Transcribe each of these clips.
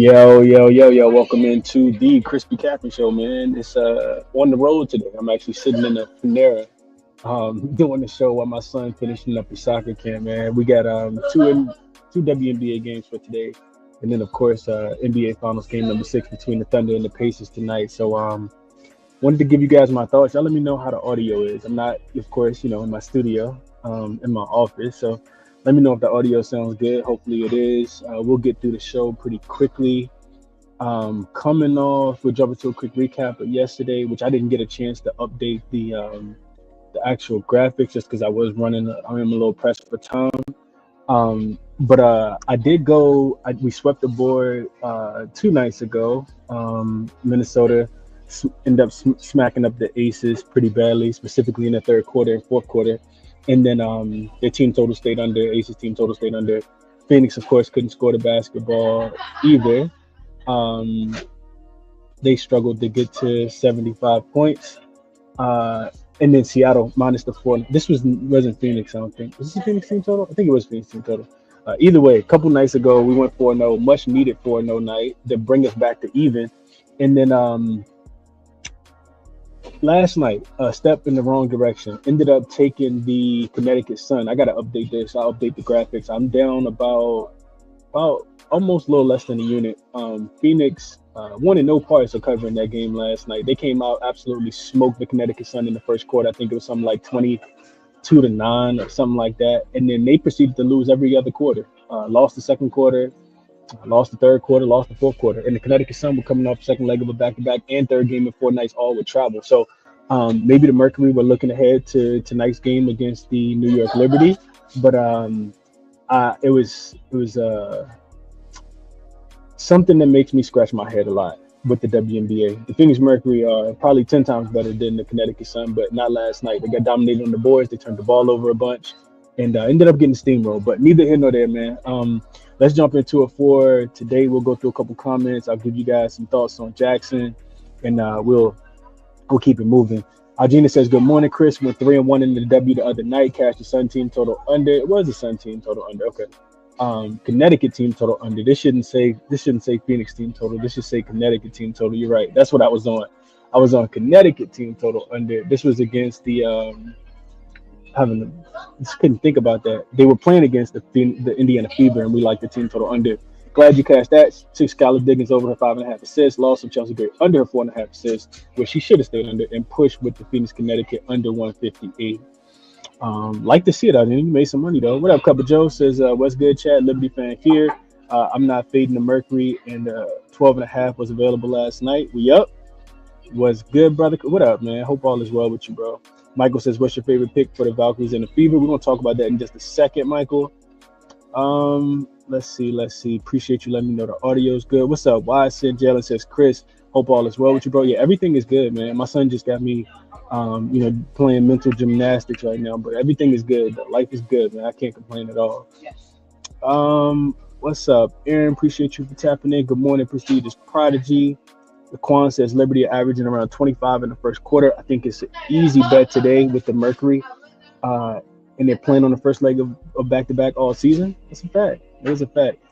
Yo. Welcome into the ChrisBeCappinn Show, man. It's on the road today. I'm actually sitting in a Panera doing the show while my son finishing up his soccer camp, man. We got two WNBA games for today. And then, of course, NBA Finals game number 6 between the Thunder and the Pacers tonight. So wanted to give you guys my thoughts. Y'all let me know how the audio is. I'm not, of course, in my studio, in my office. So let me know if the audio sounds good. Hopefully it is. We'll get through the show pretty quickly. Coming off, we'll jump into a quick recap of yesterday, which I didn't get a chance to update the actual graphics just because I was running. I am a little pressed for time. But I did go. We swept the board 2 nights ago. Minnesota ended up smacking up the Aces pretty badly, specifically in the third quarter and fourth quarter. And then their team total stayed under. Aces team total stayed under. Phoenix, of course, couldn't score the basketball either. They struggled to get to 75 points. And then Seattle minus the 4. This wasn't Phoenix, I don't think. Was this Phoenix team total? I think it was Phoenix team total. Either way, a couple nights ago, we went 4-0, much needed 4-0 night to bring us back to even. And then last night, a step in the wrong direction. Ended up taking the Connecticut Sun. I got to update this. I'll update the graphics. I'm down about almost a little less than a unit. Phoenix wanted no parts of covering that game last night. They came out, absolutely smoked the Connecticut Sun in the first quarter. I think it was something like 22-9 or something like that. And then they proceeded to lose every other quarter. Lost the second quarter, lost the third quarter, lost the fourth quarter. And the Connecticut Sun were coming off second leg of a back-to-back and third game in 4 nights, all with travel. So maybe the Mercury were looking ahead to tonight's game against the New York Liberty. But it was something that makes me scratch my head a lot with the WNBA. The Phoenix Mercury are probably 10 times better than the Connecticut Sun, but not last night. They got dominated on the boards. They turned the ball over a bunch and ended up getting steamrolled. But neither here nor there, man. Let's jump into it for today. We'll go through a couple comments. I'll give you guys some thoughts on jaXon, and we'll keep it moving. Gina says, good morning, Chris. Went 3-1 in the W the other night. Cashed the Sun team total under. It was the Sun team total under. Okay. Connecticut team total under. This shouldn't say Phoenix team total. This should say Connecticut team total. You're right. That's what I was on. I was on Connecticut team total under. This was against the just couldn't think about that. They were playing against the Indiana Fever, and we like the team total under. Glad you cashed that. Took Skylar Diggins over her 5.5 assists. Lost some Chelsea Gray under her 4.5 assists, where she should have stayed under, and pushed with the Phoenix Connecticut under 158. Like to see it out there. You made some money though. What up, Cup of Joe? Says what's good, chat? Liberty fan here. I'm not fading the Mercury, and 12.5 was available last night. We up. Was good, brother. What up, man? Hope all is well with you, bro. Michael says, what's your favorite pick for the Valkyries and the Fever? We're gonna talk about that in just a second, Michael. Let's see. Appreciate you letting me know the audio is good. What's up? Why said Jalen says, Chris, hope all is well with you, bro. Yeah, everything is good, man. My son just got me playing mental gymnastics right now, but everything is good. Life is good, man. I can't complain at all. What's up, Aaron? Appreciate you for tapping in. Good morning, prestigious prodigy. Laquan says Liberty are averaging around 25 in the first quarter. I think it's an easy bet today with the Mercury, and they're playing on the first leg of back-to-back all season. That's a fact. It is a fact.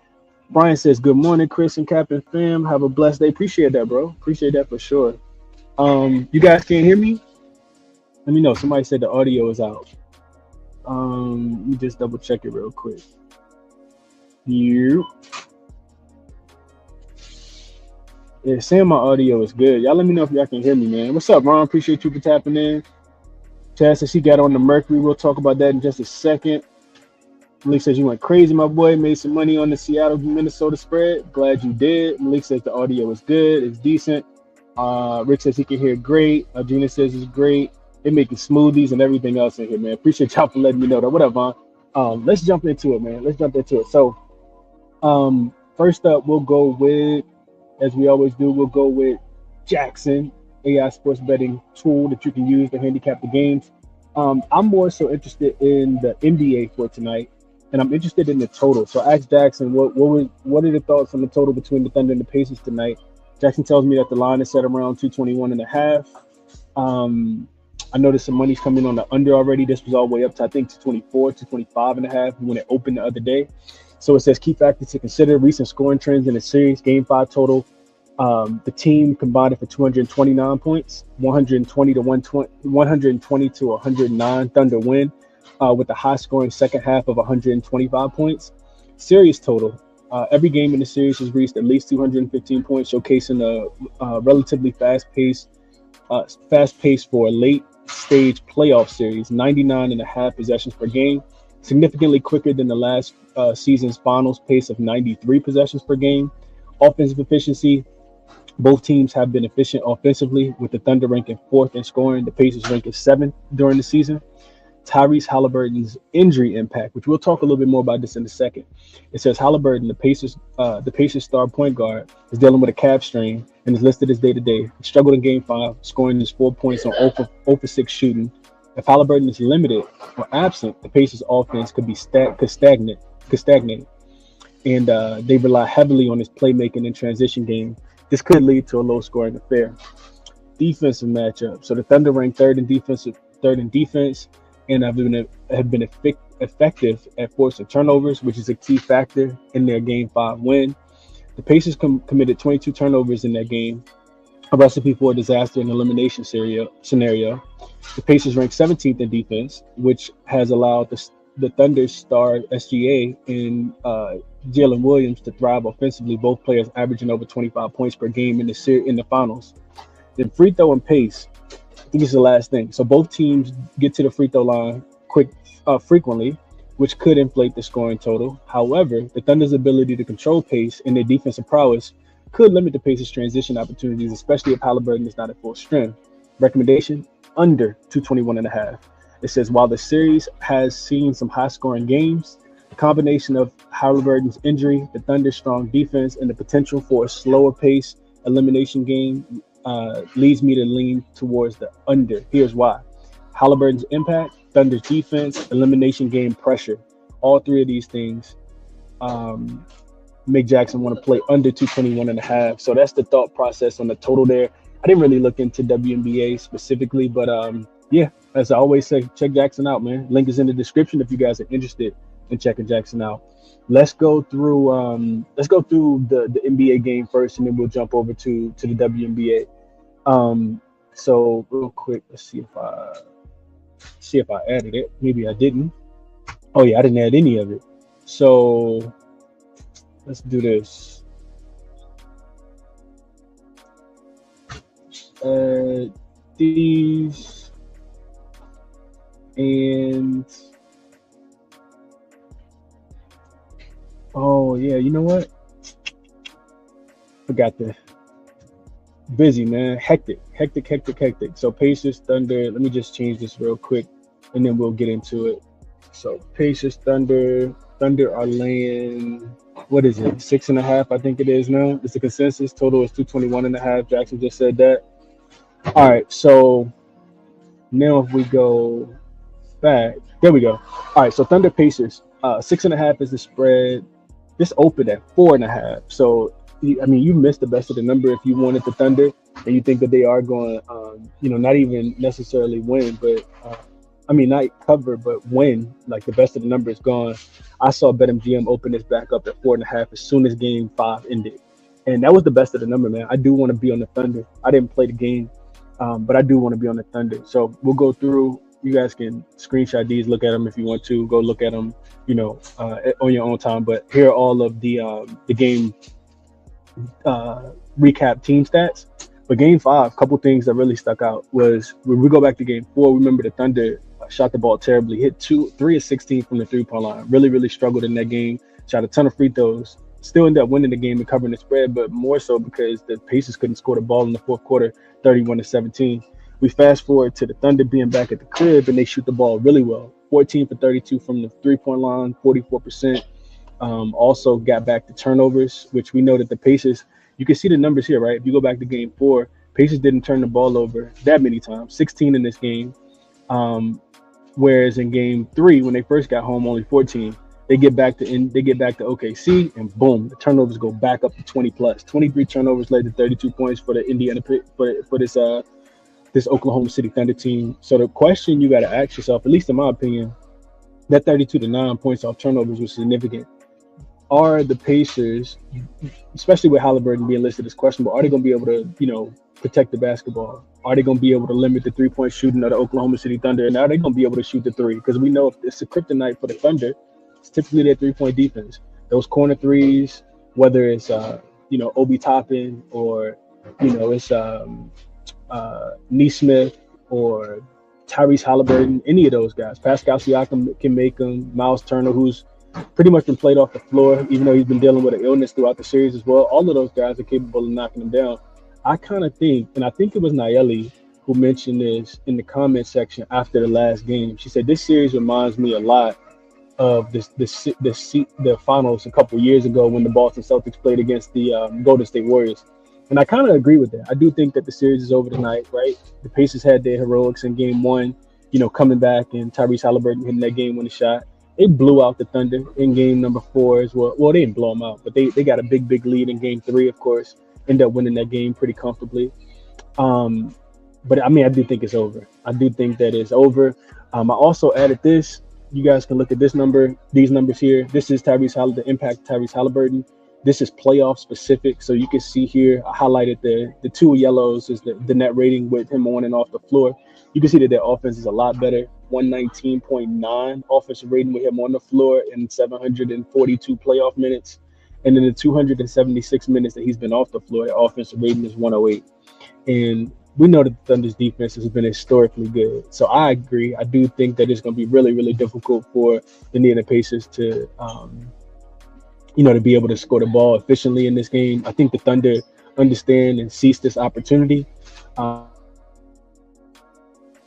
Brian says, good morning, Chris and Captain fam. Have a blessed day. Appreciate that, bro. Appreciate that for sure. You guys can't hear me? Let me know. Somebody said the audio is out. Let me just double check it real quick. Yeah, saying my audio is good. Y'all let me know if y'all can hear me, man. What's up, Ron? Appreciate you for tapping in. Chad says she got on the Mercury. We'll talk about that in just a second. Malik says you went crazy, my boy. Made some money on the Seattle Minnesota spread. Glad you did. Malik says the audio is good. It's decent. Rick says he can hear great. Gina says it's great. They're making smoothies and everything else in here, man. Appreciate y'all for letting me know that. What up, Vaughn? Let's jump into it, man. Let's jump into it. So, first up, we'll go with, as we always do, we'll go with jaXon, AI sports betting tool that you can use to handicap the games. I'm more so interested in the NBA for tonight, and I'm interested in the total. So I asked jaXon, what are the thoughts on the total between the Thunder and the Pacers tonight? jaXon tells me that the line is set around 221.5. I noticed some money's coming on the under already. This was all the way up to, I think, 224, 225.5 when it opened the other day. So it says key factors to consider: recent scoring trends in the series. Game 5 total. The team combined for 229 points, 120 to 120, 120 to 109. Thunder win with a high-scoring second half of 125 points. Series total. Every game in the series has reached at least 215 points, showcasing a relatively fast-paced for a late-stage playoff series. 99.5 possessions per game, significantly quicker than the last season's finals pace of 93 possessions per game. Offensive efficiency. Both teams have been efficient offensively, with the Thunder ranking 4th in scoring. The Pacers ranking 7th during the season. Tyrese Halliburton's injury impact, which we'll talk a little bit more about this in a second. It says Halliburton, the Pacers star point guard, is dealing with a calf strain and is listed as day-to-day. He struggled in Game 5, scoring just 4 points on 0 for 6 shooting. If Halliburton is limited or absent, the Pacers' offense could stagnate, and they rely heavily on his playmaking and transition game. This could lead to a low-scoring affair. Defensive matchup. So the Thunder ranked third in defense, and have been effective at forcing turnovers, which is a key factor in their Game 5 win. The Pacers committed 22 turnovers in that game, a recipe for a disaster and elimination scenario. The Pacers ranked 17th in defense, which has allowed the Thunder's star SGA and Jalen Williams to thrive offensively, both players averaging over 25 points per game in the finals. Then free throw and pace. I think it's the last thing. So both teams get to the free throw line frequently, which could inflate the scoring total. However, the Thunder's ability to control pace and their defensive prowess could limit the Pacers' transition opportunities, especially if Halliburton is not at full strength. Recommendation: under 221.5. It says while the series has seen some high-scoring games, the combination of Halliburton's injury, the Thunder's strong defense, and the potential for a slower pace elimination game leads me to lean towards the under. Here's why. Halliburton's impact, Thunder's defense, elimination game pressure. All three of these things make jaXon want to play under 221.5. So that's the thought process on the total there. I didn't really look into WNBA specifically, but yeah, as I always say, check jaXon out, man. Link is in the description if you guys are interested in checking jaXon out. Let's go through the NBA game first, and then we'll jump over to the WNBA. So real quick, let's see if I added it. Maybe I didn't. Oh yeah, I didn't add any of it. So let's do this. These and oh yeah, you know what? Forgot the busy, man. Hectic. So Pacers, Thunder. Let me just change this real quick, and then we'll get into it. So Pacers, Thunder are laying, what is it, 6.5? I think it is now. It's the consensus. Total is 221.5. jaXon just said that. All right, so now if we go back, there we go. All right, so Thunder Pacers, 6.5 is the spread. This opened at 4.5. So I mean, you missed the best of the number if you wanted the Thunder, and you think that they are going, not even necessarily win, but not cover, but win. Like the best of the number is gone. I saw BetMGM open this back up at 4.5 as soon as Game 5 ended, and that was the best of the number, man. I do want to be on the Thunder. I didn't play the game, but I do want to be on the Thunder. So we'll go through. You guys can screenshot these, look at them if you want to. Go look at them, on your own time. But here are all of the game recap team stats. But Game 5, a couple things that really stuck out was when we go back to Game 4. Remember the Thunder shot the ball terribly, hit 3 of 16 from the 3-point line. Really struggled in that game. Shot a ton of free throws. Still ended up winning the game and covering the spread, but more so because the Pacers couldn't score the ball in the fourth quarter, 31-17. We fast forward to the Thunder being back at the crib, and they shoot the ball really well. 14 for 32 from the 3-point line, 44%. Also got back to turnovers, which we know that the Pacers, you can see the numbers here, right? If you go back to Game 4, Pacers didn't turn the ball over that many times, 16 in this game. Whereas in Game 3, when they first got home, only 14. They get back to OKC, and boom, the turnovers go back up to 20 plus. 23 turnovers led to 32 points for the for this Oklahoma City Thunder team. So the question you got to ask yourself, at least in my opinion, that 32 to 9 points off turnovers was significant. are the Pacers, especially with Halliburton being listed as questionable, are they going to be able to, protect the basketball? Are they going to be able to limit the 3-point shooting of the Oklahoma City Thunder? And are they going to be able to shoot the three? Because we know if it's a kryptonite for the Thunder, it's typically their 3-point defense. Those corner threes, whether it's, Obi Toppin or, it's Neesmith or Tyrese Halliburton, any of those guys. Pascal Siakam can make them. Miles Turner, who's pretty much been played off the floor, even though he's been dealing with an illness throughout the series as well. All of those guys are capable of knocking them down. I kind of think, and I think it was Nayeli who mentioned this in the comment section after the last game. She said this series reminds me a lot of the finals a couple years ago when the Boston Celtics played against the Golden State Warriors. And I kind of agree with that. I do think that the series is over tonight, right? The Pacers had their heroics in game one, coming back and Tyrese Halliburton hitting that game-winning shot. They blew out the Thunder in game number 4 as well. Well, they didn't blow them out, but they got a big lead in game 3, of course. Ended up winning that game pretty comfortably. But I mean, I do think it's over. I do think that it's over. I also added this. You guys can look at these numbers here. This is the impact of Tyrese Halliburton. This is playoff specific. So you can see here, I highlighted the two yellows is the net rating with him on and off the floor. You can see that their offense is a lot better. 119.9 offensive rating with him on the floor in 742 playoff minutes. And in the 276 minutes that he's been off the floor, their offensive rating is 108. And we know that the Thunder's defense has been historically good. So I agree. I do think that it's going to be really, really difficult for the Indiana Pacers to, to be able to score the ball efficiently in this game. I think the Thunder understand and seize this opportunity. Kind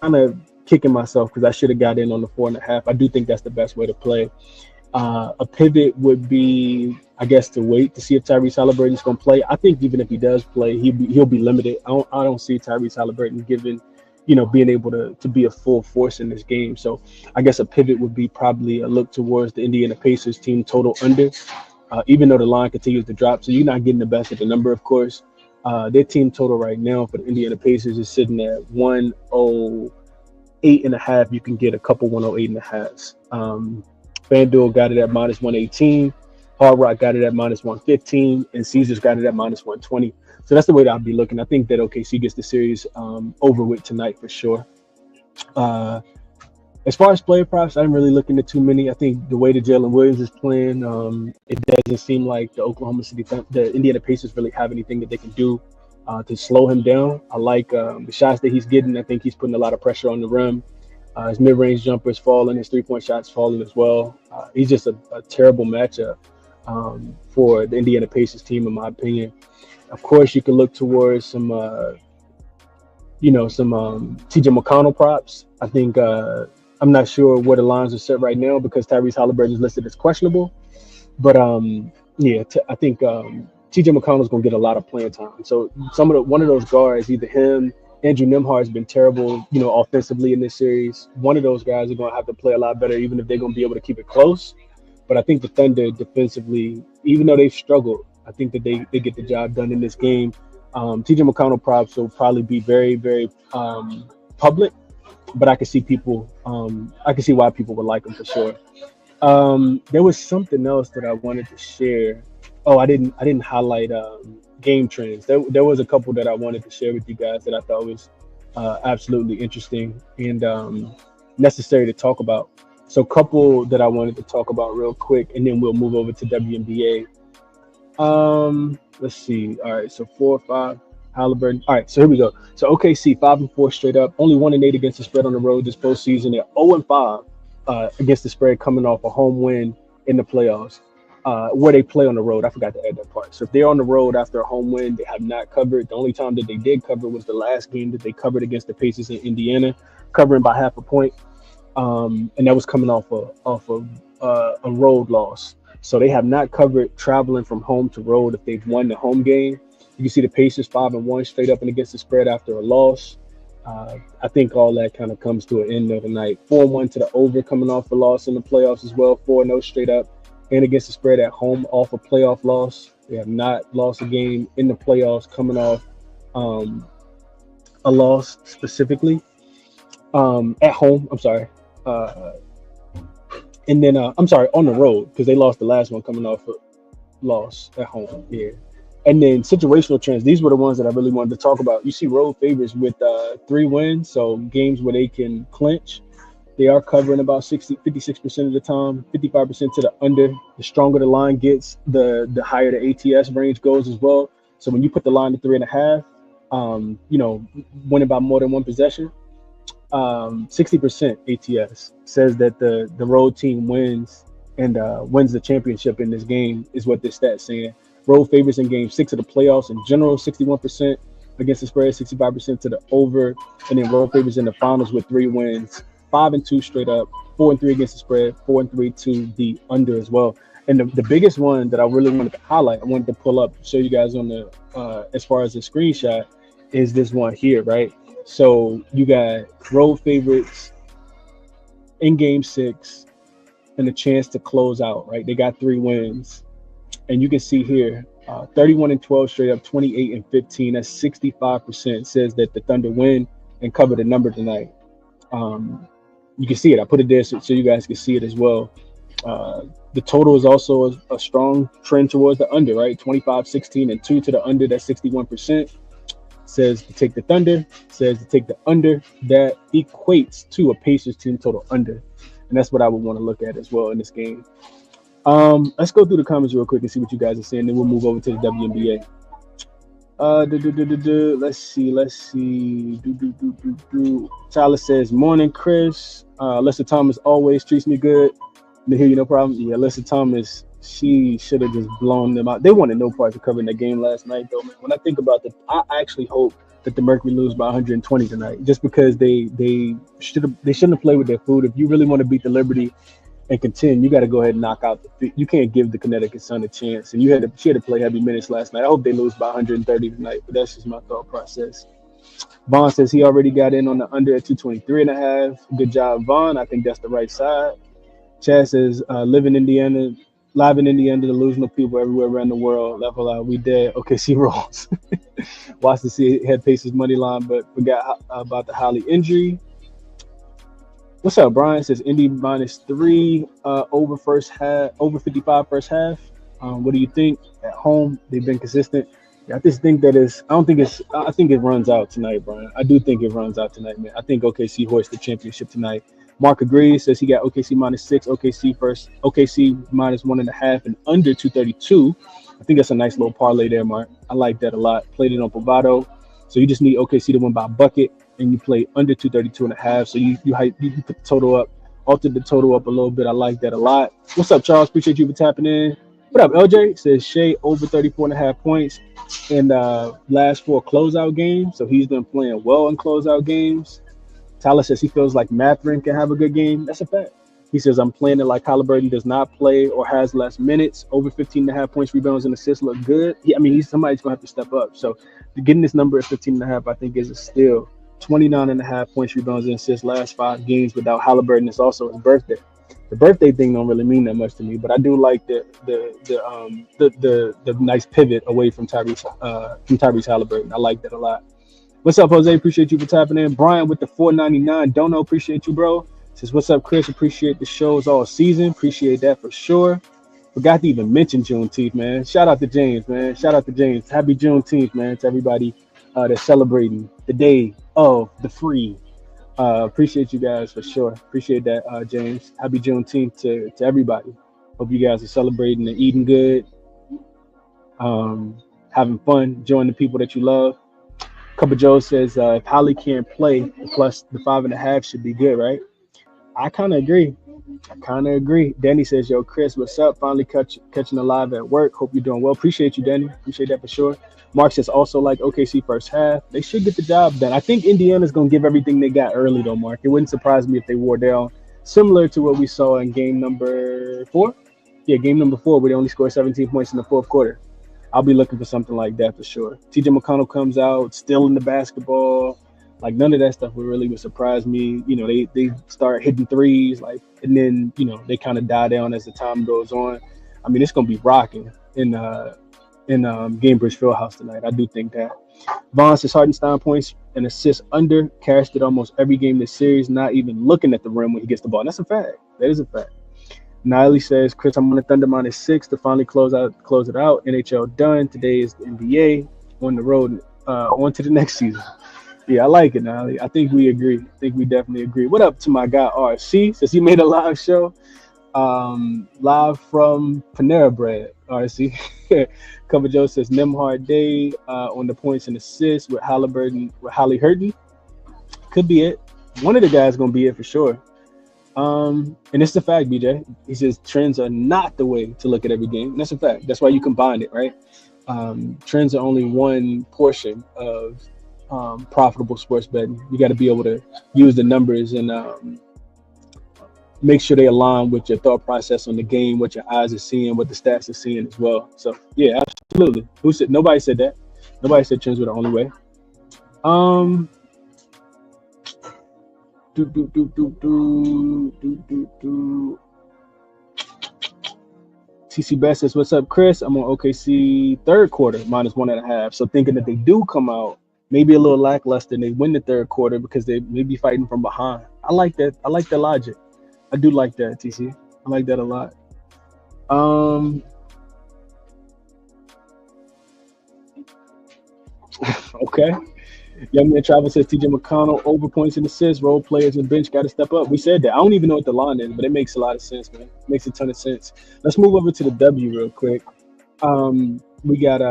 of kicking myself because I should have got in on the 4.5. I do think that's the best way to play. A pivot would be, I guess, to wait to see if Tyrese Halliburton is going to play. I think even if he does play, he'll be limited. I don't see Tyrese Halliburton given, being able to be a full force in this game. So I guess a pivot would be probably a look towards the Indiana Pacers team total under, even though the line continues to drop. So you're not getting the best at the number, of course. Their team total right now for the Indiana Pacers is sitting at 108.5. You can get a couple 108.5s. FanDuel got it at -118. Hard Rock got it at -115, and Caesars got it at -120. So that's the way that I'll be looking. I think that OKC gets the series over with tonight for sure. As far as player props, I'm really looking at too many. I think the way that Jalen Williams is playing, it doesn't seem like the Indiana Pacers really have anything that they can do to slow him down. I like the shots that he's getting. I think he's putting a lot of pressure on the rim. His mid-range jumper is falling. His three-point shot's falling as well. He's just a terrible matchup for the Indiana Pacers team, in my opinion. Of course, you can look towards some TJ McConnell props. I think I'm not sure where the lines are set right now because Tyrese Halliburton is listed as questionable. But I think TJ McConnell's going to get a lot of playing time. So one of those guards, either him, Andrew Nembhard has been terrible, offensively in this series. One of those guys are going to have to play a lot better, even if they're going to be able to keep it close. But I think the Thunder defensively, even though they've struggled, I think that they get the job done in this game. TJ McConnell props will probably be very, very public, but I can see why people would like him for sure. There was something else that I wanted to share. Oh, I didn't highlight game trends. There was a couple that I wanted to share with you guys that I thought was absolutely interesting and necessary to talk about. So a couple that I wanted to talk about real quick, and then we'll move over to WNBA. Let's see. All right, so 4 or 5 Halliburton. All right, so here we go. So OKC 5-4 straight up, only 1-8 against the spread on the road this postseason. They're 0-5 against the spread, coming off a home win in the playoffs. Where they play on the road. I forgot to add that part. So if they're on the road after a home win, they have not covered. The only time that they did cover was the last game that they covered against the Pacers in Indiana, covering by half a point. And that was coming off a road loss. So they have not covered traveling from home to road if they've won the home game. You can see the Pacers 5-1 straight up and against the spread after a loss. I think all that kind of comes to an end of the night. 4-1 to the over, coming off a loss in the playoffs as well. 4-0 straight up. And against the spread at home off a playoff loss. They have not lost a game in the playoffs coming off a loss specifically at home. I'm sorry. And then, on the road because they lost the last one coming off loss at home here. And then situational trends. These were the ones that I really wanted to talk about. You see road favors with 3 wins, so games where they can clinch. They are covering about 56% of the time, 55% to the under. The stronger the line gets, the higher the ATS range goes as well. So when you put the line to 3.5, winning by more than one possession, 60% ATS says that the road team wins and wins the championship in this game is what this stat's saying. Road favors in game 6 of the playoffs in general, 61% against the spread, 65% to the over, and then road favors in the finals with 3 wins, 5-2 straight up, 4-3 against the spread, 4-3 to the under as well. And the biggest one that I really wanted to highlight, I wanted to pull up, show you guys on the as far as the screenshot, is this one here, right? So you got road favorites in game 6 and a chance to close out, right? They got 3 wins. And you can see here, 31-12 straight up, 28-15. That's 65% says that the Thunder win and cover the number tonight. You can see it. I put it there so you guys can see it as well. The total is also a strong trend towards the under, right? 25-16 and 2 to the under. That's 61%. Says to take the Thunder. Says to take the under. That equates to a Pacers team total under. And that's what I would want to look at as well in this game. Let's go through the comments real quick and see what you guys are saying. Then we'll move over to the WNBA. Let's see. Tyler says, morning, Chris. Alyssa Thomas always treats me good. To hear you, no problem. Yeah, Alyssa Thomas, she should have just blown them out. They wanted no part of covering that game last night, though, man. When I think about I actually hope that the Mercury lose by 120 tonight, just because they shouldn't have played with their food. If you really want to beat the Liberty and contend, you got to go ahead and knock out you can't give the Connecticut Sun a chance. And she had to play heavy minutes last night. I hope they lose by 130 tonight, but that's just my thought process. Vaughn says he already got in on the under at 223.5. Good job, Vaughn. I think that's the right side. Chad says live in Indiana, to lose no people everywhere around the world. Level out, we dead. OKC rolls. Watched to see had Pacers money line, but forgot about the Holly injury. What's up, Brian? Says Indy -3 over first half, over 55 first half. What do you think? At home, they've been consistent. I just think that I think it runs out tonight, Brian. I do think it runs out tonight, man. I think OKC hoists the championship tonight. Mark agrees, says he got OKC -6, OKC -1.5, and under 232. I think that's a nice little parlay there, Mark. I like that a lot. Played it on Bovado. So you just need OKC to win by a bucket, and you play under 232.5. So you put the total up, altered the total up a little bit. I like that a lot. What's up, Charles? Appreciate you for tapping in. What up, LJ? Says Shea over 34.5 points in last 4 closeout games. So he's been playing well in closeout games. Tyler says he feels like Mathurin can have a good game. That's a fact. He says, I'm playing it like Halliburton does not play or has less minutes. Over 15.5 points, rebounds, and assists look good. Somebody's going to have to step up. So getting this number at 15.5, I think, is a steal. 29.5 points, rebounds, and assists last 5 games without Halliburton. It's also his birthday. The birthday thing don't really mean that much to me, but I do like the nice pivot away from Tyrese Halliburton. I like that a lot. What's up, Jose? Appreciate you for tapping in. Brian with the $4.99. Don't know. Appreciate you, bro. Says, what's up, Chris? Appreciate the shows all season. Appreciate that for sure. Forgot to even mention Juneteenth, man. Shout out to James, man. Shout out to James. Happy Juneteenth, man, to everybody that's celebrating the day of the free. Appreciate you guys for sure. Appreciate that, James. Happy Juneteenth to everybody. Hope you guys are celebrating and eating good, having fun, enjoying the people that you love. Cuppa Joe says if Holly can't play, plus the 5.5 should be good, right? I kind of agree. Danny says, yo, Chris, what's up? Finally catching a live at work. Hope you're doing well. Appreciate you, Danny. Appreciate that for sure. Mark says also like OKC first half. They should get the job done. I think Indiana's going to give everything they got early, though, Mark. It wouldn't surprise me if they wore down, similar to what we saw in game number 4. Yeah, game number 4, where they only scored 17 points in the fourth quarter. I'll be looking for something like that for sure. TJ McConnell comes out, still in the basketball. Like, none of that stuff would surprise me. You know, they start hitting threes, like, and then, you know, they kind of die down as the time goes on. I mean, it's going to be rocking in Gainbridge Fieldhouse tonight. I do think that. Vaughn says Hartenstein points and assists under, cashed it almost every game this series, not even looking at the rim when he gets the ball. And that's a fact. That is a fact. Niley says, Chris, I'm on the Thunder -6 to finally close it out. NHL done. Today is the NBA on the road, on to the next season. Yeah, I like it, Niley. I think we agree. I think we definitely agree. What up to my guy RC? Since he made a live show, live from Panera Bread. RC. Cover Joe says Nimhard Day on the points and assists with Holly Hurton. Could be it. One of the guys gonna be it for sure. And it's the fact, BJ. He says trends are not the way to look at every game. And that's a fact. That's why you combine it, right? Trends are only one portion of profitable sports betting. You got to be able to use the numbers and make sure they align with your thought process on the game, what your eyes are seeing, what the stats are seeing as well. So yeah, absolutely. Who said? Nobody said that. Nobody said trends were the only way. TC Best says, what's up, Chris? I'm on OKC third quarter, -1.5. So thinking that they do come out maybe a little lackluster and they win the third quarter because they may be fighting from behind. I like that. I like the logic. I do like that, TC. I like that a lot. Okay. Young Man Travel says TJ McConnell over points and assists, role players and bench got to step up. We said that. I don't even know what the line is, but it makes a lot of sense, man. It makes a ton of sense. Let's move over to the W real quick. We got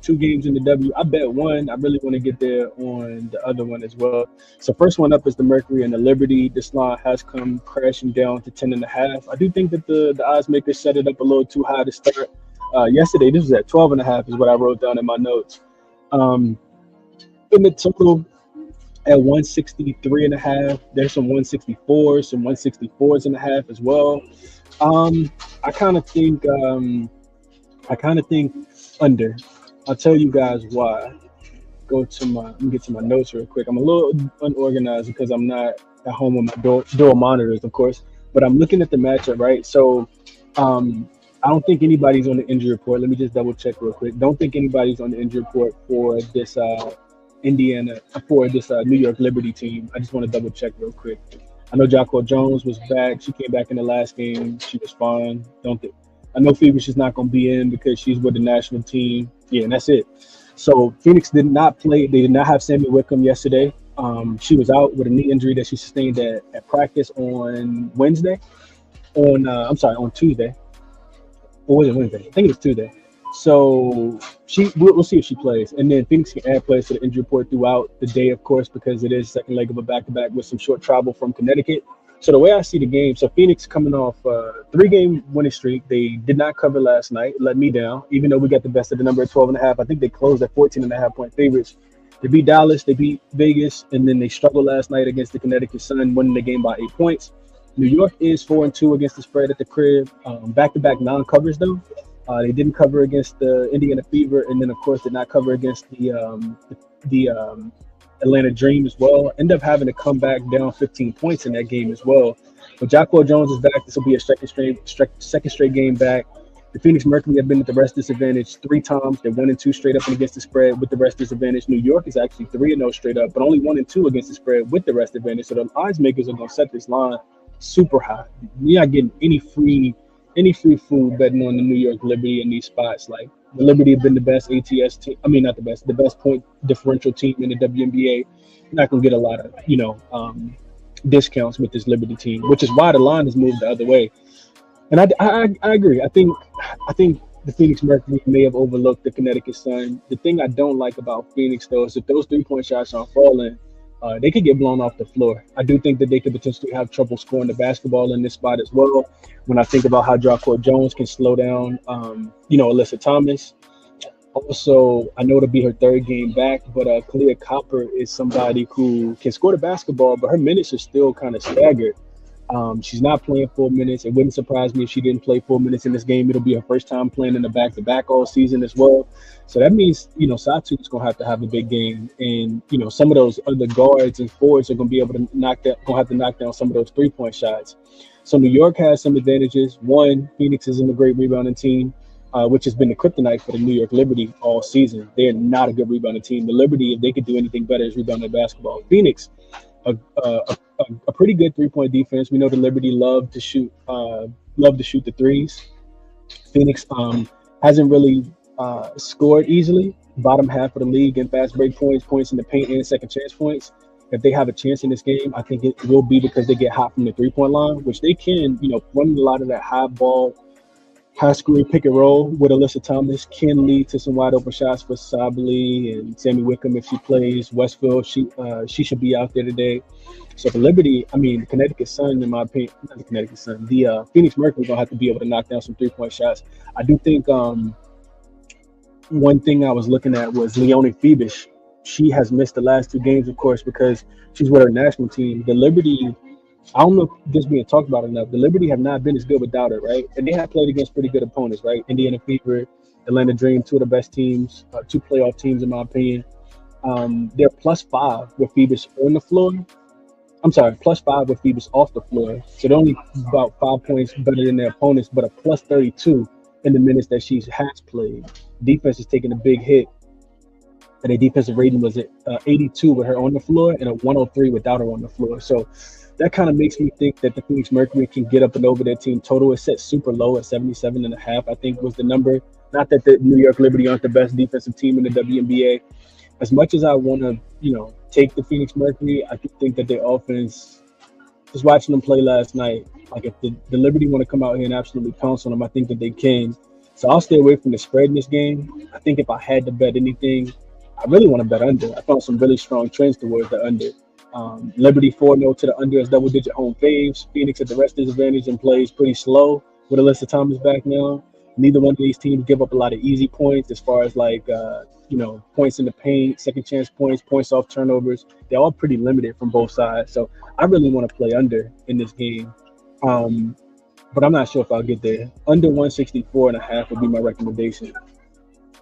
2 games in the W. I bet one. I really want to get there on the other one as well. So first one up is the Mercury and the Liberty. This line has come crashing down to 10.5. I do think that the odds makers set it up a little too high to start. Yesterday, this was at 12.5 is what I wrote down in my notes. In the total at 163.5. There's some 164s, some 164s.5 as well. I kind of think under. I'll tell you guys why. Let me get to my notes real quick. I'm a little unorganized because I'm not at home with my dual monitors, of course, but I'm looking at the matchup, right? So I don't think anybody's on the injury report. Let me just double check real quick. Don't think anybody's on the injury report for this New York Liberty team. I just want to double check real quick. I know Jacquel Jones was back. She came back in the last game. She was fine. I know Phoebus is not going to be in because she's with the national team. Yeah, and that's it. So Phoenix did not play. They did not have Sammy Wickham yesterday. She was out with a knee injury that she sustained at practice on Wednesday. On Tuesday. Or was it Wednesday? I think it was Tuesday. So we'll see if she plays. And then Phoenix can add players to the injury report throughout the day, of course, because it is second leg of a back-to-back with some short travel from Connecticut. So the way I see the game, so Phoenix coming off a 3-game winning streak. They did not cover last night, let me down, even though we got the best of the number at 12.5. I think they closed at 14.5-point favorites. They beat Dallas, they beat Vegas, and then they struggled last night against the Connecticut Sun, winning the game by 8 points. New York is 4-2 against the spread at the crib. Back-to-back non-covers, though. They didn't cover against the Indiana Fever, and then, of course, did not cover against the Atlanta Dream as well. End up having to come back down 15 points in that game as well. But Jacquel Jones is back. This will be a second straight game back. The Phoenix Mercury have been at the rest disadvantage 3 times. They're 1-2 straight up and against the spread with the rest disadvantage. New York is actually 3-0 straight up, but only 1-2 against the spread with the rest advantage. So the odds makers are going to set this line super high. You're not getting any free food betting on the New York Liberty in these spots. Like the Liberty have been the best ATS team. I mean, not the best point differential team in the WNBA. You're not gonna get a lot of discounts with this Liberty team, which is why the line has moved the other way. And I agree. I think the Phoenix Mercury may have overlooked the Connecticut Sun. The thing I don't like about Phoenix though is if those 3-point shots aren't falling, they could get blown off the floor. I do think that they could potentially have trouble scoring the basketball in this spot as well. When I think about how Jacquel Jones can slow down, Alyssa Thomas. Also, I know it'll be her 3rd game back, but Kalia Copper is somebody who can score the basketball, but her minutes are still kind of staggered. She's not playing full minutes. It wouldn't surprise me if she didn't play full minutes in this game. It'll be her first time playing in a back-to-back all season as well. So that means, Satu is going to have a big game. And, some of those other guards and forwards are going to be able to knock down some of those 3-point shots. So New York has some advantages. One, Phoenix isn't a great rebounding team, which has been the kryptonite for the New York Liberty all season. They're not a good rebounding team. The Liberty, if they could do anything better, is rebounding basketball. Phoenix, a pretty good 3-point defense. We know the Liberty love to shoot the threes. Phoenix hasn't really scored easily. Bottom half of the league in fast break points, points in the paint, and second chance points. If they have a chance in this game, I think it will be because they get hot from the 3-point line, which they can, running a lot of that high screen pick and roll with Alyssa Thomas can lead to some wide open shots for Sabally and Sammy Wickham if she plays. Westfield, she should be out there today. So for Liberty, the Connecticut Sun, in my opinion, not the Connecticut Sun, the Phoenix Mercury gonna have to be able to knock down some 3-point shots. I do think one thing I was looking at was Leonie Phoebus. She has missed the last 2 games, of course, because she's with her national team. The Liberty, I don't know if this being talked about enough. The Liberty have not been as good without her, right? And they have played against pretty good opponents, right? Indiana Fever, Atlanta Dream, 2 of the best teams, 2 playoff teams in my opinion. They're +5 with Phoebus on the floor. I'm sorry, +5 with Phoebus off the floor. So they're only about 5 points better than their opponents, but a +32 in the minutes that she has played. Defense is taking a big hit. And their defensive rating was at 82 with her on the floor and a 103 without her on the floor. So that kind of makes me think that the Phoenix Mercury can get up and over their team total. It's set super low at 77.5, I think was the number. Not that the New York Liberty aren't the best defensive team in the WNBA. As much as I want to, take the Phoenix Mercury, I do think that their offense, just watching them play last night, like if the Liberty want to come out here and absolutely pounce on them, I think that they can. So I'll stay away from the spread in this game. I think if I had to bet anything, I really want to bet under. I found some really strong trends towards the under. Liberty 4-0 to the under as double-digit home faves. Phoenix at the rest disadvantage and plays pretty slow with Alyssa Thomas back now. Neither one of these teams give up a lot of easy points as far as points in the paint, second chance points, points off turnovers. They're all pretty limited from both sides. So I really want to play under in this game. But I'm not sure if I'll get there. Under 164.5 would be my recommendation.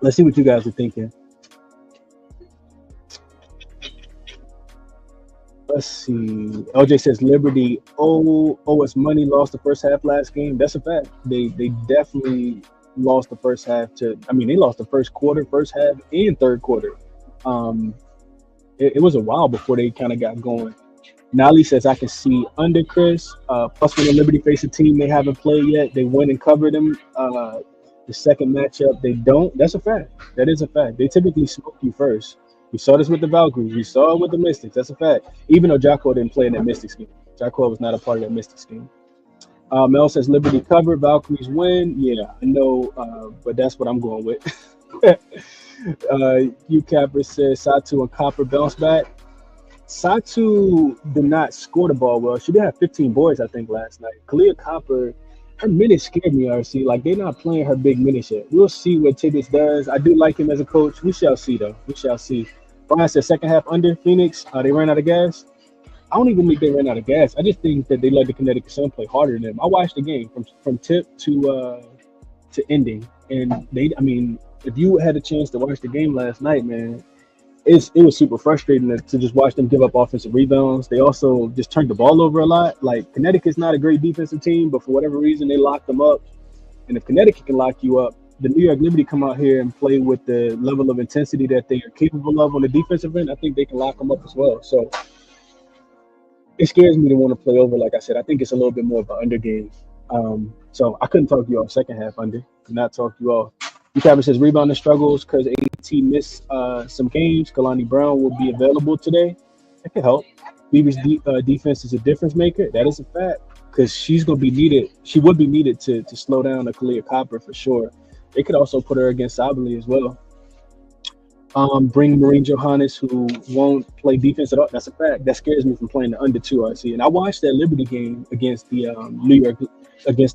Let's see what you guys are thinking. Let's see. LJ says Liberty owe us money, lost the first half last game. That's a fact. They definitely lost the first half they lost the first quarter, first half, and third quarter. It was a while before they kind of got going. Nali says I can see under Chris. Plus when the Liberty face a team they haven't played yet, they win and cover them. The second matchup, they don't. That's a fact. That is a fact. They typically smoke you first. We saw this with the Valkyries. We saw it with the Mystics. That's a fact. Even though jaXon didn't play in that Mystics game. jaXon was not a part of that Mystics game. Mel says Liberty cover, Valkyries win. Yeah, I know, but that's what I'm going with. UCapper says Satu and Copper bounce back. Satu did not score the ball well. She did have 15 boards, I think, last night. Kalia Copper, her minutes scared me, RC. Like, they're not playing her big minutes yet. We'll see what Tibbetts does. I do like him as a coach. We shall see, though. We shall see. Brian said second half under Phoenix. They ran out of gas. I don't even think they ran out of gas. I just think that they let the Connecticut Sun play harder than them. I watched the game from tip to ending. And if you had a chance to watch the game last night, man, it was super frustrating to just watch them give up offensive rebounds. They also just turned the ball over a lot. Like, Connecticut's not a great defensive team, but for whatever reason, they locked them up. And if Connecticut can lock you up, the New York Liberty come out here and play with the level of intensity that they are capable of on the defensive end. I think they can lock them up as well. So it scares me to want to play over. Like I said, I think it's a little bit more of an under game. So I couldn't talk you off second half under. Could not talk you off. UCapper says rebounding struggles because AT missed some games. Kalani Brown will be available today. That could help. Beaver's defense is a difference maker. That is a fact because she's going to be needed. She would be needed to slow down a Kalia Copper for sure. They could also put her against Sabally as well. Bring Maureen Johannes, who won't play defense at all. That's a fact. That scares me from playing the under 2 RC. And I watched that Liberty game against the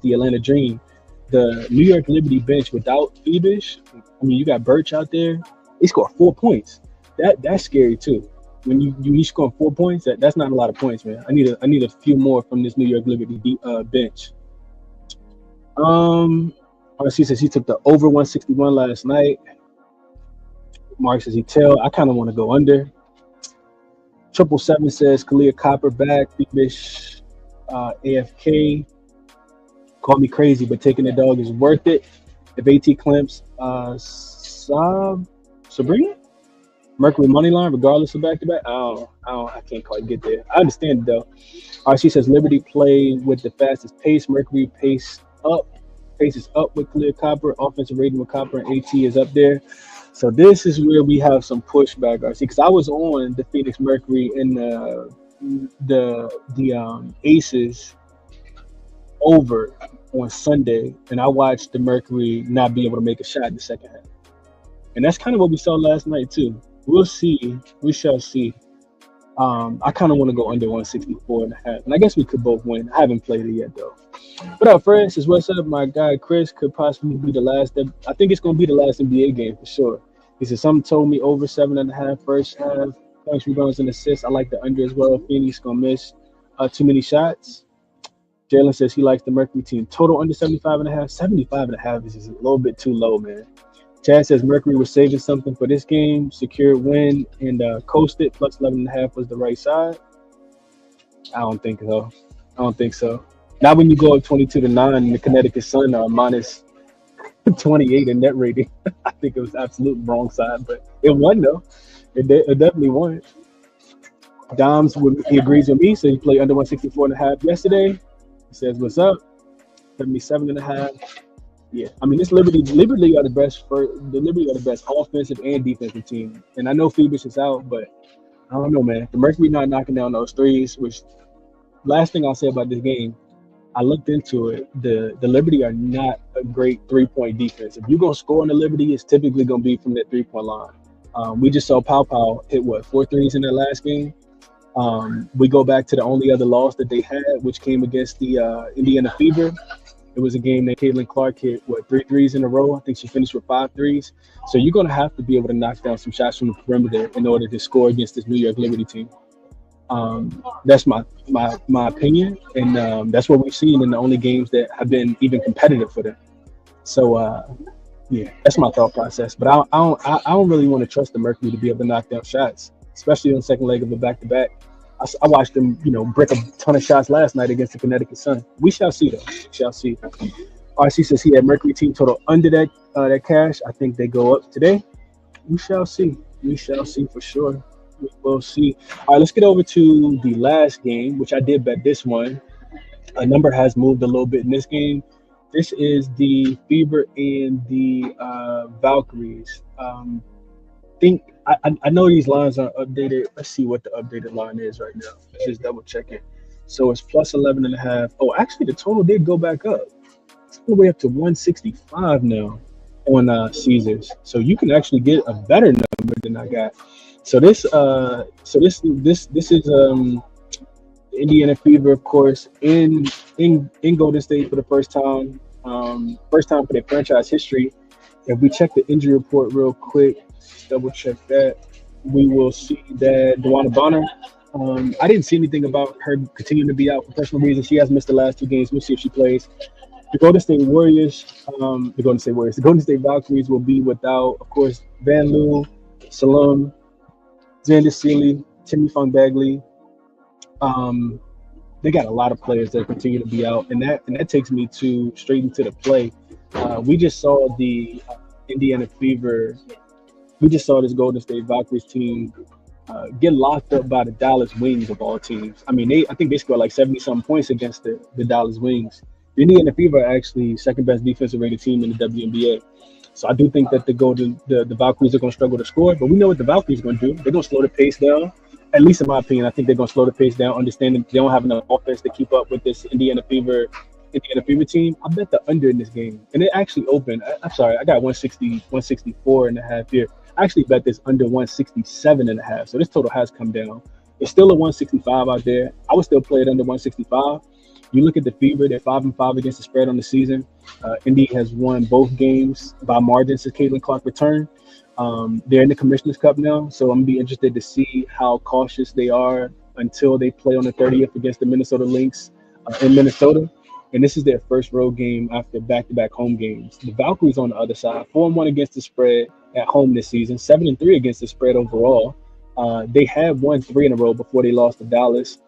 the Atlanta Dream. The New York Liberty bench without Phoebus, you got Birch out there. They scored 4 points. That's scary too. When you score 4 points, that's not a lot of points, man. I need a few more from this New York Liberty bench. RC says he took the over 161 last night. Mark says I kind of want to go under. 777 says Kalia Copper back. Phoebus AFK. Call me crazy, but taking the dog is worth it. If AT clamps Sabrina? Mercury money line, regardless of back to back. I can't quite get there. I understand it though. All right, she says Liberty play with the fastest pace. Mercury paces up with clear Copper. Offensive rating with Copper and AT is up there. So this is where we have some pushback, Garcia, because I was on the Phoenix Mercury and the Aces over on Sunday, and I watched the Mercury not be able to make a shot in the second half. And that's kind of what we saw last night too. We'll see. We shall see. I kind of want to go under 164.5, and I guess we could both win. I haven't played it yet though. What up, Francis? What's up? My guy Chris could possibly be the last. I think it's going to be the last NBA game for sure. He said something told me over 7.5 first half. Points, rebounds, and assists. I like the under as well. Phoenix gonna miss too many shots. Jalen says he likes the Mercury team. Total under 75.5. 75.5 is just a little bit too low, man. Chad says Mercury was saving something for this game. Secured win and coasted. Plus 11.5 was the right side. I don't think so. Not when you go up 22-9 and the Connecticut Sun are minus 28 in net rating. I think it was absolute wrong side, but it won though. It definitely won. Doms, he agrees with me, so he played under 164.5 yesterday. He says, "What's up?" 77.5. Yeah, I mean, this Liberty are the best offensive and defensive team. And I know Phoebus is out, but I don't know, man. The Mercury not knocking down those threes. Which last thing I'll say about this game, I looked into it. The Liberty are not a great 3-point defense. If you're gonna score on the Liberty, it's typically gonna be from that 3-point line. We just saw Pau hit 4 threes in their last game. We go back to the only other loss that they had, which came against the Indiana Fever. It was a game that Caitlin Clark hit 3 threes in a row. I think she finished with 5 threes. So you're gonna have to be able to knock down some shots from the perimeter in order to score against this New York Liberty team. That's my opinion, and that's what we've seen in the only games that have been even competitive for them. So yeah, that's my thought process. But I don't really want to trust the Mercury to be able to knock down shots, especially on the second leg of a back-to-back. I watched them, brick a ton of shots last night against the Connecticut Sun. We shall see, though. We shall see. RC says he had Mercury team total under that cash. I think they go up today. We shall see. We shall see for sure. We will see. All right, let's get over to the last game, which I did bet this one. A number has moved a little bit in this game. This is the Fever and the Valkyries. I know these lines are updated. Let's see what the updated line is right now. Let's just double check it. So it's plus 11.5. Oh, actually, the total did go back up. It's all the way up to 165 now on Caesars. So you can actually get a better number than I got. So this is Indiana Fever, of course, in Golden State for the first time for their franchise history. If we check the injury report real quick, double check that, we will see that Dewana Bonner, I didn't see anything about her continuing to be out for personal reasons. She has missed the last 2 games. We'll see if she plays. The Golden State Valkyries will be without, of course, Van Loon, Salome, Xander Seeley, Timmy Funk Bagley. They got a lot of players that continue to be out, and that takes me straight into the play. We just saw the Indiana Fever. We just saw this Golden State Valkyries team get locked up by the Dallas Wings of all teams. I mean, I think they scored like 70-something points against the Dallas Wings. The Indiana Fever are actually second best defensive rated team in the WNBA. So I do think that the Valkyries are going to struggle to score, but we know what the Valkyries are going to do. They're going to slow the pace down. At least in my opinion, I think they're going to slow the pace down, understanding they don't have enough offense to keep up with this Indiana Fever team. I bet the under in this game, and it actually opened. I'm sorry, I got 164.5 here. I actually bet this under 167.5. So this total has come down. It's still a 165 out there. I would still play it under 165. You look at the Fever; they're 5-5 against the spread on the season. Indy has won both games by margin since Caitlin Clark returned. They're in the Commissioner's Cup now, so I'm gonna be interested to see how cautious they are until they play on the 30th against the Minnesota Lynx in Minnesota. And this is their first road game after back-to-back home games. The Valkyries on the other side, 4-1 against the spread at home this season, 7-3 against the spread overall. They have won 3 in a row before they lost to Dallas.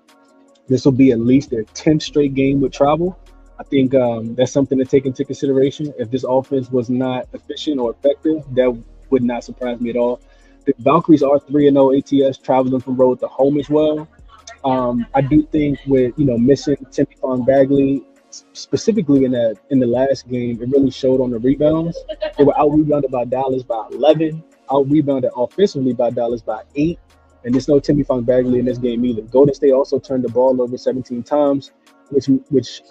This will be at least their 10th straight game with travel. I think that's something to take into consideration. If this offense was not efficient or effective, that would not surprise me at all. The Valkyries are 3-0 ATS, traveling from road to home as well. I do think with missing Timmy Fong Bagley, specifically in the last game, it really showed on the rebounds. They were out rebounded by Dallas by 11, out rebounded offensively by Dallas by 8, and there's no Timmy Fong Bagley in this game either. Golden State also turned the ball over 17 times, which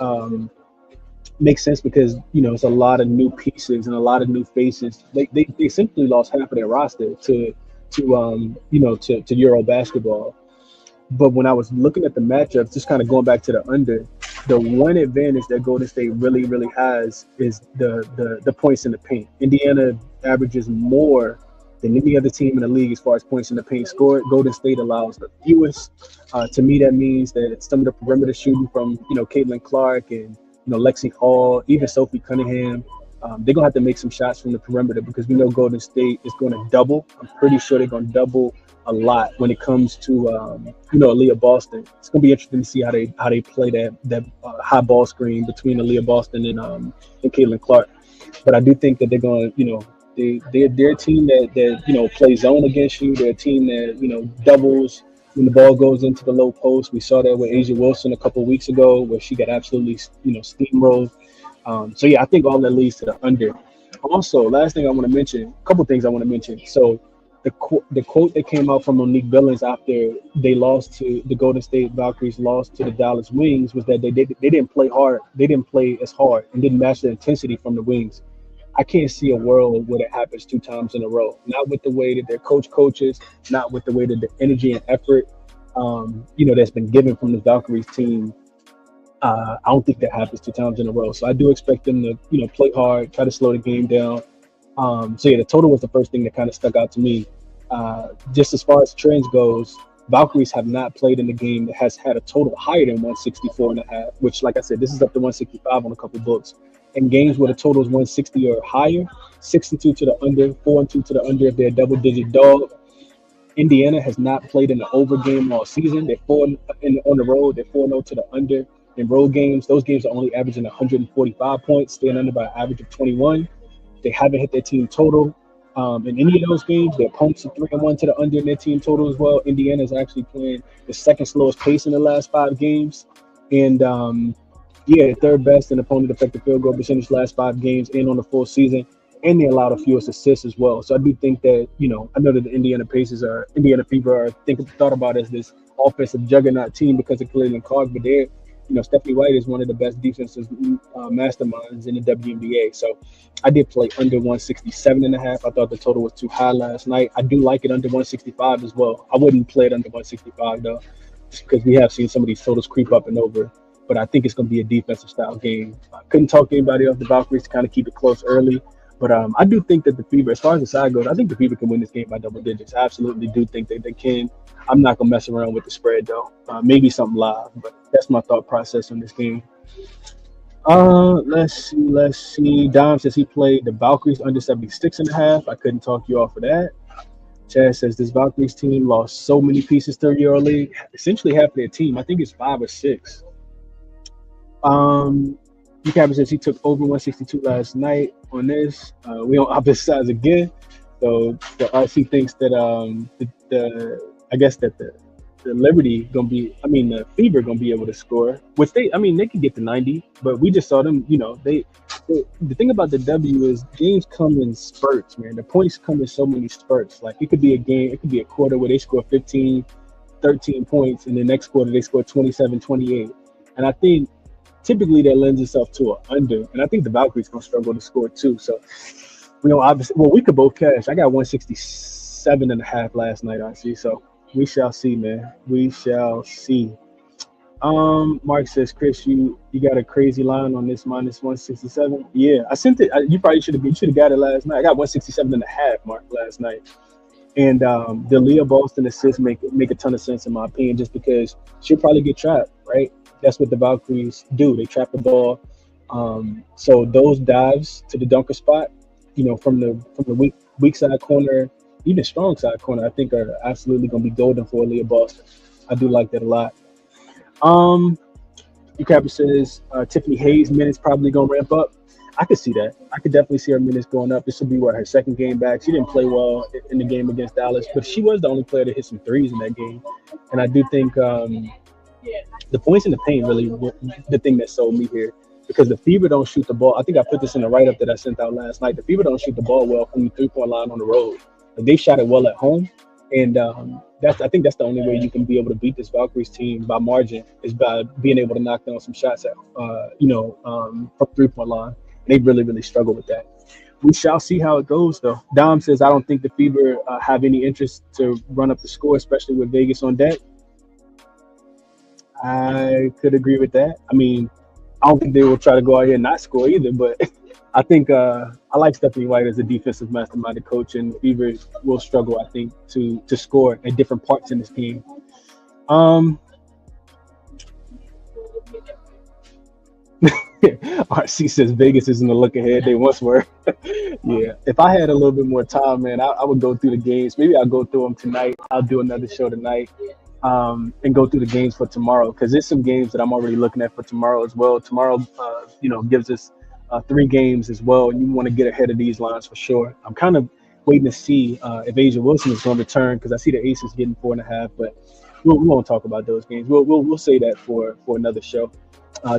makes sense because it's a lot of new pieces and a lot of new faces. They simply lost half of their roster to Euro basketball. But when I was looking at the matchups, just kind of going back to the under, the one advantage that Golden State really, really has is the points in the paint. Indiana averages more than any other team in the league as far as points in the paint scored. Golden State allows the fewest. To me, that means that some of the perimeter shooting from Caitlin Clark and Lexi Hall, even Sophie Cunningham, they're gonna have to make some shots from the perimeter because we know Golden State is going to double. I'm pretty sure they're going to double a lot when it comes to Aaliyah Boston. It's gonna be interesting to see how they play that high ball screen between Aaliyah Boston and Caitlin Clark. But I do think that they're going they're a team that plays zone against you. They're a team that doubles when the ball goes into the low post. We saw that with Asia Wilson a couple of weeks ago where she got absolutely steamrolled. So yeah, I think all that leads to the under. Also, last thing I want to mention, a couple things I want to mention. So the quote that came out from Monique Billings after they lost to the Golden State Valkyries, lost to the Dallas Wings, was that they didn't play hard. They didn't play as hard and didn't match the intensity from the Wings. I can't see a world where it happens 2 times in a row. Not with the way that their coaches, not with the way that the energy and effort, that's been given from the Valkyries team. I don't think that happens 2 times in a row. So I do expect them to, play hard, try to slow the game down. So yeah, the total was the first thing that kind of stuck out to me. Just as far as trends goes, Valkyries have not played in a game that has had a total higher than 164.5, which, like I said, this is up to 165 on a couple books. In games where the total is 160 or higher, 6-2 to the under, 4-2 to the under if they're a double-digit dog. Indiana has not played in an over game all season. They're 4 on the road. They're 4-0 to the under in road games. Those games are only averaging 145 points, staying under by an average of 21. They haven't hit their team total in any of those games. Their opponents are 3-1 to the under in their team total as well. Indiana is actually playing the second slowest pace in the last 5 games. And the third best in opponent effective field goal percentage last 5 games and on the full season. And they allow the fewest assists as well. So I do think that, I know that the Indiana Fever are thought about as this offensive juggernaut team because of Caitlin Clark, but they're, Stephanie White is one of the best defensive masterminds in the WNBA. So I did play under 167.5. I thought the total was too high last night. I do like it under 165 as well. I wouldn't play it under 165 though, just because we have seen some of these totals creep up and over. But I think it's going to be a defensive style game. I couldn't talk to anybody off the Valkyries to kind of keep it close early. But I do think that the Fever, as far as the side goes, I think the Fever can win this game by double digits. I absolutely do think that they can. I'm not going to mess around with the spread, though. Maybe something live, but that's my thought process on this game. Let's see. Dom says he played the Valkyries under 76.5. I couldn't talk you off of that. Chad says this Valkyries team lost so many pieces to EuroLeague. Essentially half of their team. I think it's 5 or 6. ChrisBeCappinn says he took over 162 last night on this. We on opposite sides again. So the RC thinks that the Liberty the Fever gonna be able to score. Which they can get to 90, but we just saw them. The thing about the W is games come in spurts, man. The points come in so many spurts. Like it could be a game, it could be a quarter where they score 15, 13 points, and the next quarter they score 27, 28. And I think typically that lends itself to an under, and I think the Valkyries gonna struggle to score too. So, obviously, we could both cash. I got 167.5 last night, RC. So we shall see, man. We shall see. Mark says, Chris, you got a crazy line on this minus 167. Yeah, I sent it. You probably should have got it last night. I got 167.5, Mark, last night. And the Leah Boston assists make a ton of sense in my opinion, just because she'll probably get trapped, right? That's what the Valkyries do. They trap the ball. So those dives to the dunker spot, from the weak side corner, even strong side corner, I think are absolutely going to be golden for Leah Boston. I do like that a lot. ChrisBeCappinn says Tiffany Hayes minutes probably going to ramp up. I could see that. I could definitely see her minutes going up. This will be what her second game back. She didn't play well in the game against Dallas, but she was the only player to hit some threes in that game. And I do think the points in the paint really were the thing that sold me here because the Fever don't shoot the ball. I think I put this in the write up that I sent out last night. The Fever don't shoot the ball well from the 3-point line on the road. Like, they shot it well at home, and I think that's the only way you can be able to beat this Valkyries team by margin is by being able to knock down some shots at from 3-point line. They really, really struggle with that. We shall see how it goes, though. Dom says, I don't think the Fever have any interest to run up the score, especially with Vegas on deck. I could agree with that. I mean, I don't think they will try to go out here and not score either, but I think I like Stephanie White as a defensive masterminded coach, and Fever will struggle, I think, to score at different parts in this game. RC says Vegas isn't a look ahead. They once were. Yeah. If I had a little bit more time, man, I would go through the games. Maybe I'll go through them tonight. I'll do another show tonight and go through the games for tomorrow because there's some games that I'm already looking at for tomorrow as well. Tomorrow, gives us 3 games as well, and you want to get ahead of these lines for sure. I'm kind of waiting to see if Asia Wilson is going to return because I see the Aces getting 4.5, but we won't talk about those games. We'll say that for another show.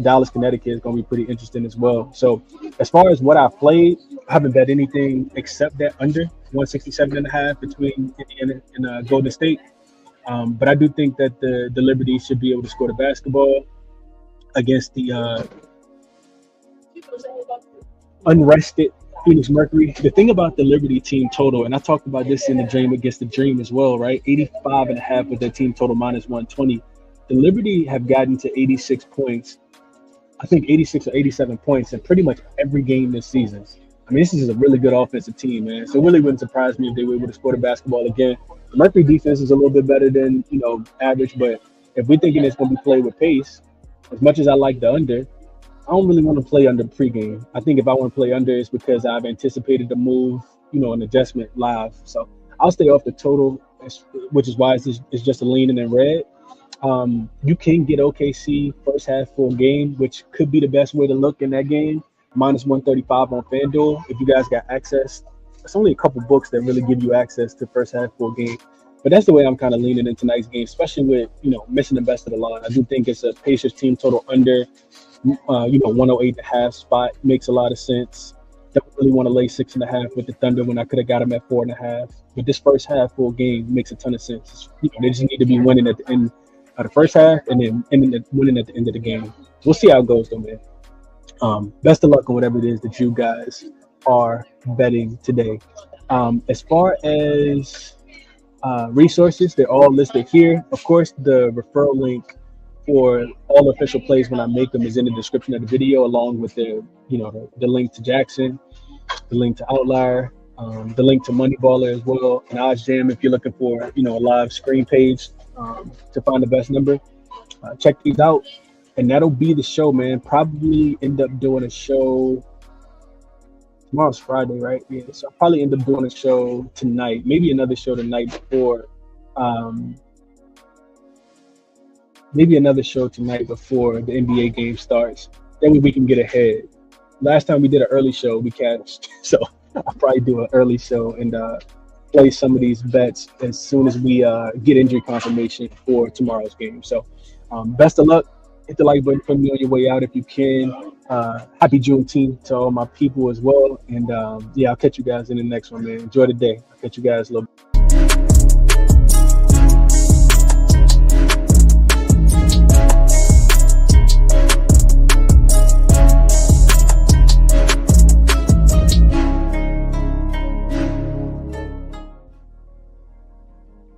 Dallas, Connecticut is going to be pretty interesting as well. So as far as what I've played, I haven't bet anything except that under 167.5 between Indiana and Golden State. But I do think that the Liberty should be able to score the basketball against the unrested Phoenix Mercury. The thing about the Liberty team total, and I talked about this in the Dream Against the Dream as well, right? 85.5 with their team total minus 120. The Liberty have gotten to 86 points. I think 86 or 87 points in pretty much every game this season. I mean, this is a really good offensive team, man. So it really wouldn't surprise me if they were able to score the basketball again. The Mercury defense is a little bit better than, average, but if we're thinking it's going to be played with pace, as much as I like the under, I don't really want to play under pregame. I think if I want to play under, it's because I've anticipated the move, an adjustment live. So I'll stay off the total, which is why it's just a leaning in red. You can get OKC first half full game, which could be the best way to look in that game. Minus 135 on FanDuel. If you guys got access, it's only a couple books that really give you access to first half full game. But that's the way I'm kind of leaning in tonight's game, especially with, missing the best of the line. I do think it's a Pacers team total under, 108.5 spot. Makes a lot of sense. Don't really want to lay 6.5 with the Thunder when I could have got them at 4.5. But this first half full game makes a ton of sense. They just need to be winning at the end of the first half and then winning at the end of the game. We'll see how it goes, though, man. Best of luck on whatever it is that you guys are betting today. As far as resources, they're all listed here. Of course, the referral link for all official plays when I make them is in the description of the video, along with the link to jaXon, the link to Outlier, the link to Moneyballer as well, and OddsJam if you're looking for a live screen page to find the best number. Check these out, and that'll be the show, man. Probably end up doing a show. Tomorrow's Friday, right? Yeah, so I'll probably end up doing a show tonight, maybe another show the night before. Maybe another show tonight before the NBA game starts. That way we can get ahead. Last time we did an early show, we cashed. So I'll probably do an early show and play some of these bets as soon as we get injury confirmation for tomorrow's game. So best of luck. Hit the like button, put me on your way out if you can. Happy Juneteenth to all my people as well. And I'll catch you guys in the next one, man. Enjoy the day. I'll catch you guys a little